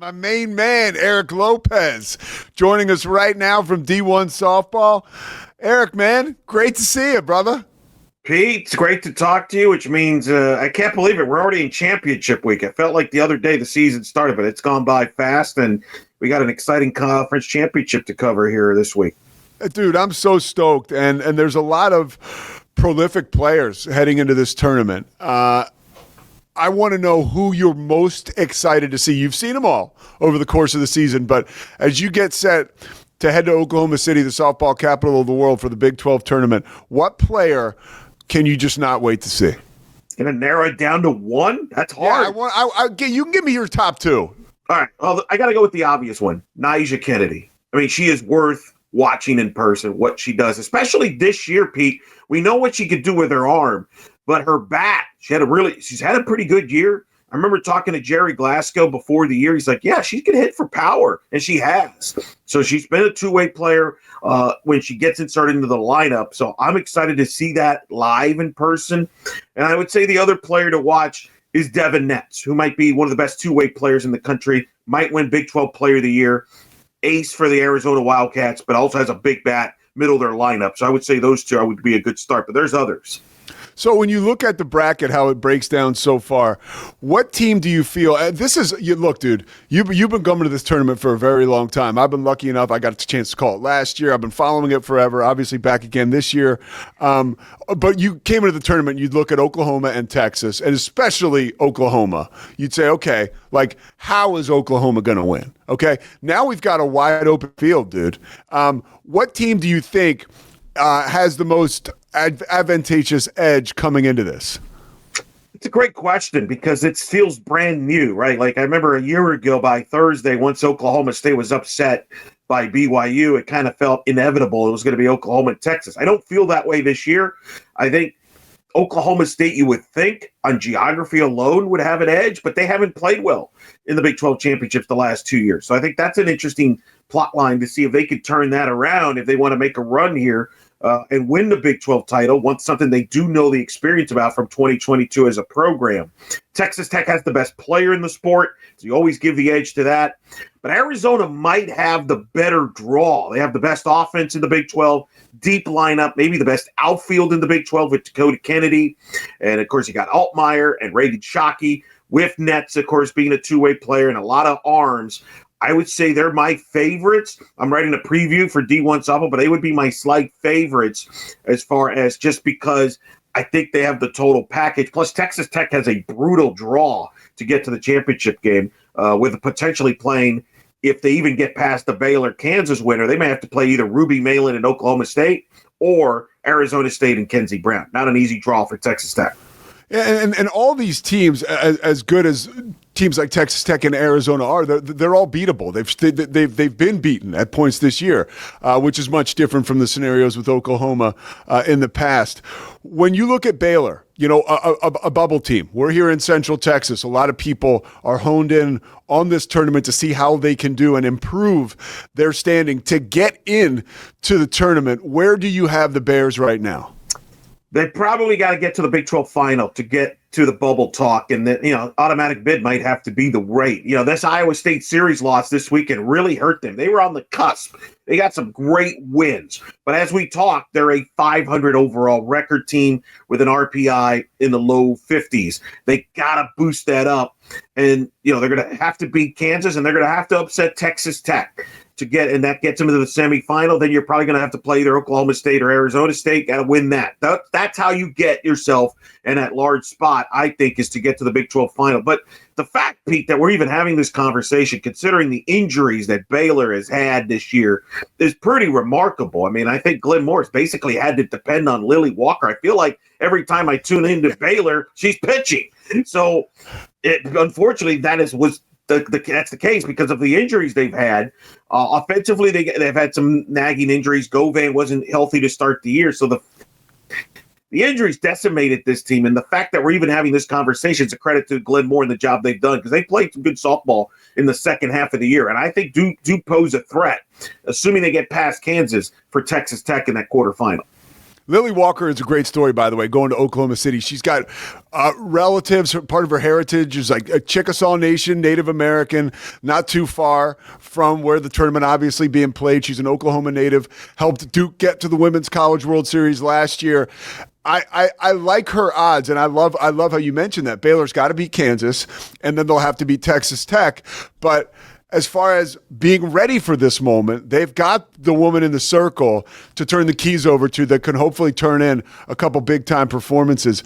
My main man, Eric Lopez, joining us right now from D1 Softball. Eric, man, great to see you, brother. Pete, it's great to talk to you, which means I can't believe it. We're already in championship week. I felt like the other day the season started, but it's gone by fast, and we got an exciting conference championship to cover here this week. Dude, I'm so stoked, and there's a lot of prolific players heading into this tournament. I want to know who you're most excited to see. You've seen them all over the course of the season, but as you get set to head to Oklahoma City, the softball capital of the world, for the Big 12 tournament, what player can you just not wait to see? Gonna narrow it down to one? That's hard. Yeah, you can give me your top two. All right, well, I got to go with the obvious one, Nyjah Kennedy. I mean, she is worth watching in person, what she does, especially this year, Pete. We know what she could do with her arm, but her bat, she's had a pretty good year. I remember talking to Jerry Glasgow before the year. He's like, yeah, she can hit for power, and she has. So she's been a two-way player when she gets inserted into the lineup. So I'm excited to see that live in person. And I would say the other player to watch is Devin Netz, who might be one of the best two-way players in the country, might win Big 12 Player of the Year, ace for the Arizona Wildcats, but also has a big bat, middle of their lineup. So I would say those two would be a good start, but there's others. So when you look at the bracket, how it breaks down so far, what team do you feel? Look, dude, you've been coming to this tournament for a very long time. I've been lucky enough. I got a chance to call it last year. I've been following it forever, obviously back again this year. But you came into the tournament, you'd look at Oklahoma and Texas, and especially Oklahoma. You'd say, okay, like, how is Oklahoma going to win? Okay, now we've got a wide open field, dude. What team do you think has the most advantageous edge coming into this? It's a great question because it feels brand new, right? Like I remember a year ago by Thursday, once Oklahoma State was upset by BYU, it kind of felt inevitable. It was going to be Oklahoma and Texas. I don't feel that way this year. I think Oklahoma State, you would think on geography alone, would have an edge, but they haven't played well in the Big 12 championships the last 2 years. So I think that's an interesting plot line to see if they could turn that around, if they want to make a run here and win the Big 12 title, once something they do know the experience about from 2022 as a program. Texas Tech has the best player in the sport, so you always give the edge to that. But Arizona might have the better draw. They have the best offense in the Big 12, deep lineup, maybe the best outfield in the Big 12 with Dakota Kennedy. And, of course, you got Altmaier and Reagan Shockey, with Netz, of course, being a two-way player and a lot of arms. I would say they're my favorites. I'm writing a preview for D1 Softball, but they would be my slight favorites as far as just because I think they have the total package. Plus, Texas Tech has a brutal draw to get to the championship game with potentially playing, if they even get past the Baylor-Kansas winner, they may have to play either Ruby Malin and Oklahoma State or Arizona State and Kenzie Brown. Not an easy draw for Texas Tech. And all these teams, as good as teams like Texas Tech and Arizona are, they're all beatable. They've been beaten at points this year, which is much different from the scenarios with Oklahoma in the past. When you look at Baylor, you know, a bubble team. We're here in Central Texas. A lot of people are honed in on this tournament to see how they can do and improve their standing to get in to the tournament. Where do you have the Bears right now? They probably got to get to the Big 12 final to get to the bubble talk, and then, automatic bid might have to be the rate. This Iowa State series loss this weekend really hurt them. They were on the cusp. They got some great wins. But as we talk, they're a 500 overall record team with an RPI in the low 50s. They got to boost that up. And, they're going to have to beat Kansas, and they're going to have to upset Texas Tech and that gets them into the semifinal. Then you're probably going to have to play either Oklahoma State or Arizona State. Got to win that. That's how you get yourself in that large spot, I think, is to get to the Big 12 final. But the fact, Pete, that we're even having this conversation, considering the injuries that Baylor has had this year, is pretty remarkable. I mean, I think Glenn Morris basically had to depend on Lily Walker. I feel like every time I tune into Baylor, she's pitching. So, unfortunately, that's the case because of the injuries they've had. Offensively, they've had some nagging injuries. Govan wasn't healthy to start the year, so the injuries decimated this team. And the fact that we're even having this conversation is a credit to Glenn Moore and the job they've done, because they played some good softball in the second half of the year, and I think do pose a threat, assuming they get past Kansas, for Texas Tech in that quarterfinal. Lily Walker is a great story, by the way, going to Oklahoma City. She's got relatives, part of her heritage is like a Chickasaw Nation, Native American, not too far from where the tournament obviously being played. She's an Oklahoma native, helped Duke get to the Women's College World Series last year. I like her odds, and I love how you mentioned that. Baylor's got to beat Kansas, and then they'll have to beat Texas Tech. But as far as being ready for this moment, they've got the woman in the circle to turn the keys over to that can hopefully turn in a couple big-time performances.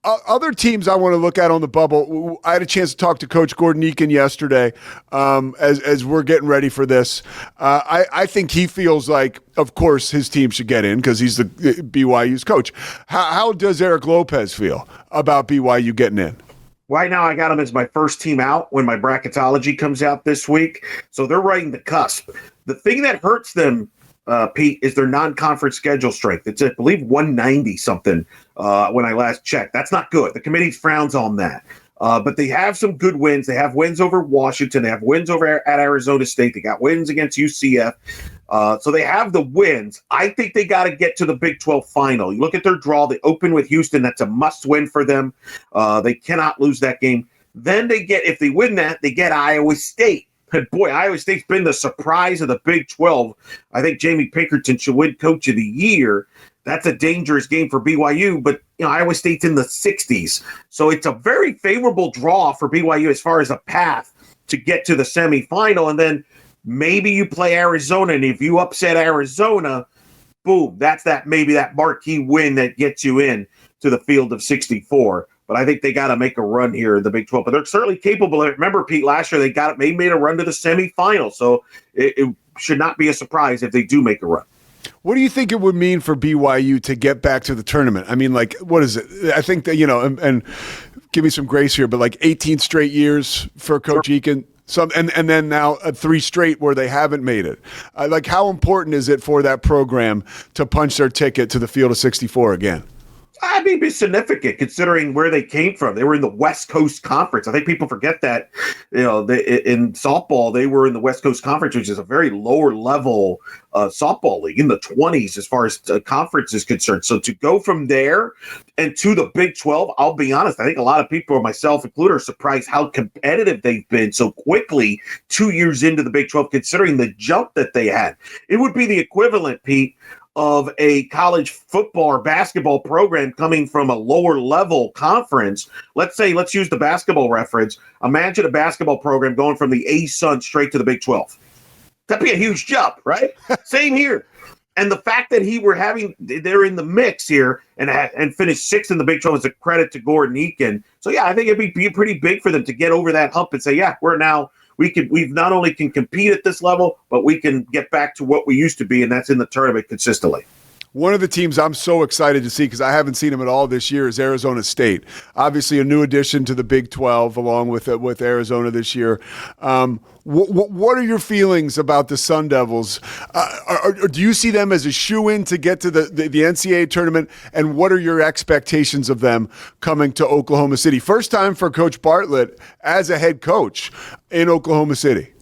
Other teams I want to look at on the bubble, I had a chance to talk to Coach Gordon Eakin yesterday as we're getting ready for this. I think he feels like, of course, his team should get in because he's the BYU's coach. How does Eric Lopez feel about BYU getting in? Right now, I got them as my first team out when my bracketology comes out this week. So they're right in the cusp. The thing that hurts them, Pete, is their non-conference schedule strength. It's, I believe, 190 something when I last checked. That's not good. The committee frowns on that. But they have some good wins. They have wins over Washington. They have wins over at Arizona State. They got wins against UCF. So they have the wins. I think they got to get to the Big 12 final. You look at their draw. They open with Houston. That's a must-win for them. They cannot lose that game. Then they get, if they win that, they get Iowa State. And boy, Iowa State's been the surprise of the Big 12. I think Jamie Pinkerton should win Coach of the Year. That's a dangerous game for BYU, but Iowa State's in the 60s. So it's a very favorable draw for BYU as far as a path to get to the semifinal. And then maybe you play Arizona, and if you upset Arizona, boom, that's maybe that marquee win that gets you in to the field of 64. But I think they got to make a run here in the Big 12. But they're certainly capable. Remember, Pete, last year they made a run to the semifinal. So it should not be a surprise if they do make a run. What do you think it would mean for BYU to get back to the tournament? I mean, like, what is it? I think that, and give me some grace here, but like 18 straight years for Coach Eakin. And then now 3 straight where they haven't made it. Like, how important is it for that program to punch their ticket to the field of 64 again? I mean, it's significant considering where they came from. They were in the West Coast Conference. I think people forget that. In softball, they were in the West Coast Conference, which is a very lower level softball league in the 20s as far as conference is concerned. So to go from there and to the Big 12, I'll be honest, I think a lot of people, myself included, are surprised how competitive they've been so quickly 2 years into the Big 12, considering the jump that they had. It would be the equivalent, Pete, of a college football or basketball program coming from a lower level conference. Let's use the basketball reference. Imagine a basketball program going from the A-Sun straight to the Big 12. That'd be a huge jump, right? Same here. And the fact that they're in the mix here and finished 6th in the Big 12 is a credit to Gordon Eakin. So yeah, I think it'd be pretty big for them to get over that hump and say, yeah, we've not only can compete at this level, but we can get back to what we used to be, and that's in the tournament consistently. One of the teams I'm so excited to see, because I haven't seen them at all this year, is Arizona State. Obviously, a new addition to the Big 12, along with Arizona this year. What are your feelings about the Sun Devils? Do you see them as a shoo-in to get to the NCAA tournament? And what are your expectations of them coming to Oklahoma City? First time for Coach Bartlett as a head coach in Oklahoma City.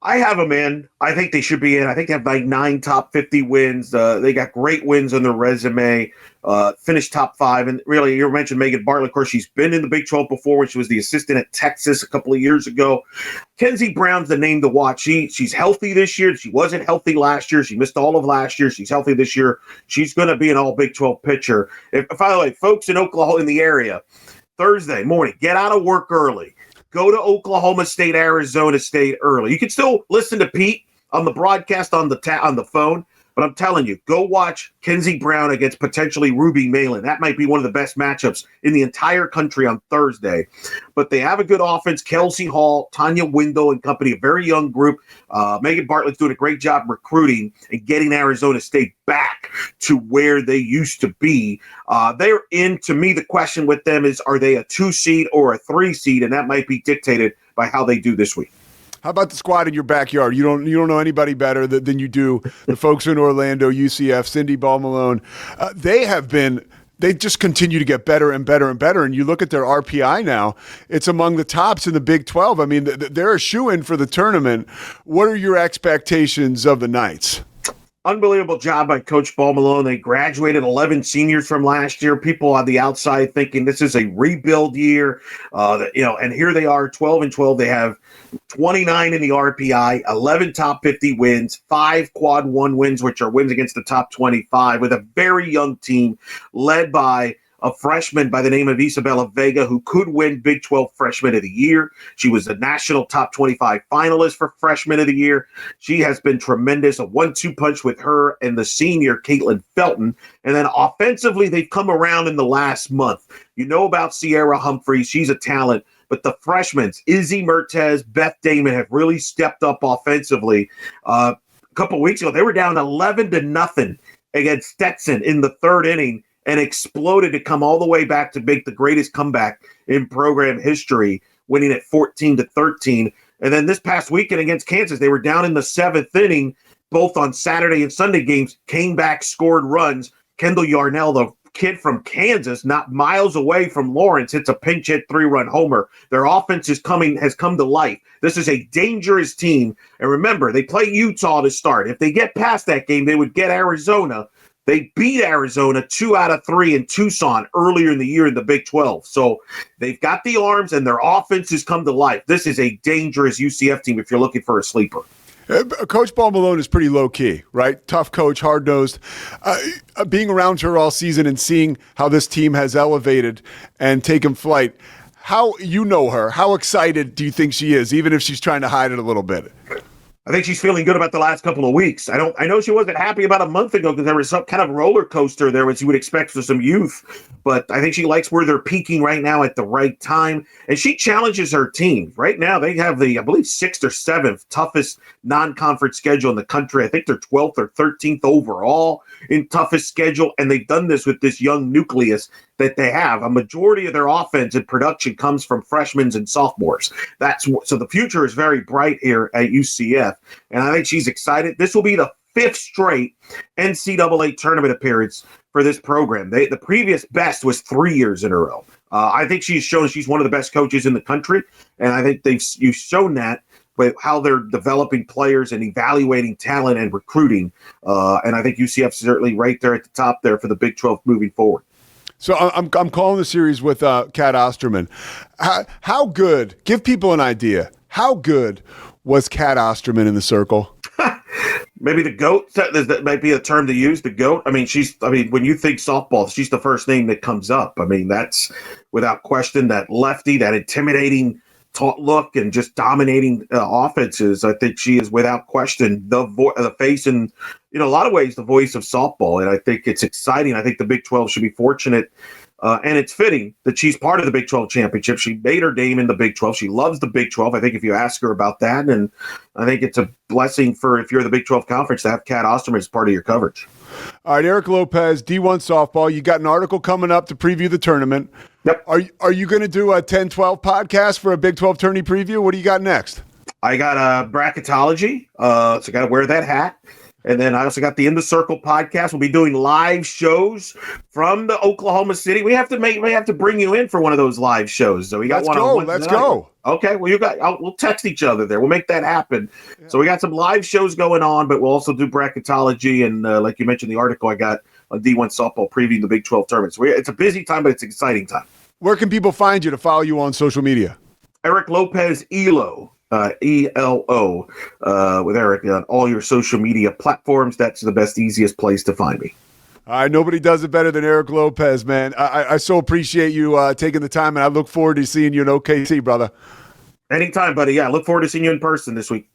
I have them in. I think they should be in. I think they have like 9 top 50 wins. They got great wins on their resume. Finished top 5. And really, you mentioned Megan Bartlett. Of course, she's been in the Big 12 before when she was the assistant at Texas a couple of years ago. Kenzie Brown's the name to watch. She's healthy this year. She wasn't healthy last year. She missed all of last year. She's healthy this year. She's going to be an all Big 12 pitcher. By the way, folks in Oklahoma, in the area, Thursday morning, get out of work early. Go to Oklahoma State, Arizona State early. You can still listen to Pete on the broadcast on the phone, but I'm telling you, go watch Kenzie Brown against potentially Ruby Malin. That might be one of the best matchups in the entire country on Thursday. But they have a good offense. Kelsey Hall, Tanya Windle and company, a very young group. Megan Bartlett's doing a great job recruiting and getting Arizona State back to where they used to be. They're in, to me, the question with them is, are they a 2 seed or a 3 seed? And that might be dictated by how they do this week. How about the squad in your backyard? You don't know anybody better than you do the folks in Orlando, UCF, Cindy Ball-Malone. They just continue to get better and better and better. And you look at their RPI now, it's among the tops in the Big 12. I mean, they're a shoo-in for the tournament. What are your expectations of the Knights? Unbelievable job by Coach Ball Malone. They graduated 11 seniors from last year. People on the outside thinking this is a rebuild year, and here they are, 12-12. They have 29 in the RPI, 11 top 50 wins, 5 quad 1 wins, which are wins against the top 25, with a very young team led by a freshman by the name of Isabella Vega, who could win Big 12 Freshman of the Year. She was a national top 25 finalist for Freshman of the Year. She has been tremendous, a 1-2 punch with her and the senior, Caitlin Felton. And then offensively, they've come around in the last month. You know about Sierra Humphreys. She's a talent. But the freshmen, Izzy Mertez, Beth Damon, have really stepped up offensively. A couple of weeks ago, they were down 11-0 against Stetson in the third inning, and exploded to come all the way back to make the greatest comeback in program history, winning at 14-13. And then this past weekend against Kansas, they were down in the seventh inning, both on Saturday and Sunday games, came back, scored runs. Kendall Yarnell, the kid from Kansas, not miles away from Lawrence, hits a pinch hit 3-run homer. Their offense has come to life. This is a dangerous team. And remember, they play Utah to start. If they get past that game, they would get Arizona. They beat Arizona 2 out of 3 in Tucson earlier in the year in the Big 12. So they've got the arms and their offense has come to life. This is a dangerous UCF team if you're looking for a sleeper. Coach Ball Malone is pretty low-key, right? Tough coach, hard-nosed. Being around her all season and seeing how this team has elevated and taken flight, how you know her, how excited do you think she is, even if she's trying to hide it a little bit? I think she's feeling good about the last couple of weeks. I know she wasn't happy about a month ago because there was some kind of roller coaster there, as you would expect for some youth. But I think she likes where they're peaking right now at the right time. And she challenges her team. Right now, they have the, I believe, 6th or 7th toughest non-conference schedule in the country. I think they're 12th or 13th overall in toughest schedule. And they've done this with this young nucleus that they have. A majority of their offense and production comes from freshmen and sophomores. So the future is very bright here at UCF. And I think she's excited. This will be the 5th straight NCAA tournament appearance for this program. The previous best was 3 years in a row. I think she's shown she's one of the best coaches in the country. And I think you've shown that with how they're developing players and evaluating talent and recruiting. And I think UCF's certainly right there at the top there for the Big 12 moving forward. So I'm calling the series with Kat Osterman. How good? Give people an idea. How good was Kat Osterman in the circle? Maybe the GOAT. That might be a term to use. The GOAT. I mean, when you think softball, she's the first name that comes up. I mean, that's without question that lefty, that intimidating look, and just dominating offenses. I think she is without question the face and, in a lot of ways, the voice of softball. And I think it's exciting. I think the Big 12 should be fortunate. And it's fitting that she's part of the Big 12 championship. She made her name in the Big 12. She loves the Big 12. I think if you ask her about that, and I think it's a blessing for, if you're the Big 12 conference, to have Kat Osterman as part of your coverage. All right, Eric Lopez, D1 softball. You got an article coming up to preview the tournament. Yep. Are you going to do a 10-12 podcast for a Big 12 tourney preview? What do you got next? I got a bracketology, so I got to wear that hat. And then I also got the In the Circle podcast. We'll be doing live shows from the Oklahoma City. We have to bring you in for one of those live shows. So we got Let's go. Okay. Well, we'll text each other there. We'll make that happen. Yeah. So we got some live shows going on, but we'll also do bracketology. And like you mentioned, the article I got on D1 softball previewing the Big 12 tournament. So it's a busy time, but it's an exciting time. Where can people find you to follow you on social media? Eric Lopez ELO. ELO with Eric on all your social media platforms. That's the best, easiest place to find me. All right, nobody does it better than Eric Lopez, man. I so appreciate you taking the time, and I look forward to seeing you in OKC, brother. Anytime, buddy. Yeah, I look forward to seeing you in person this week.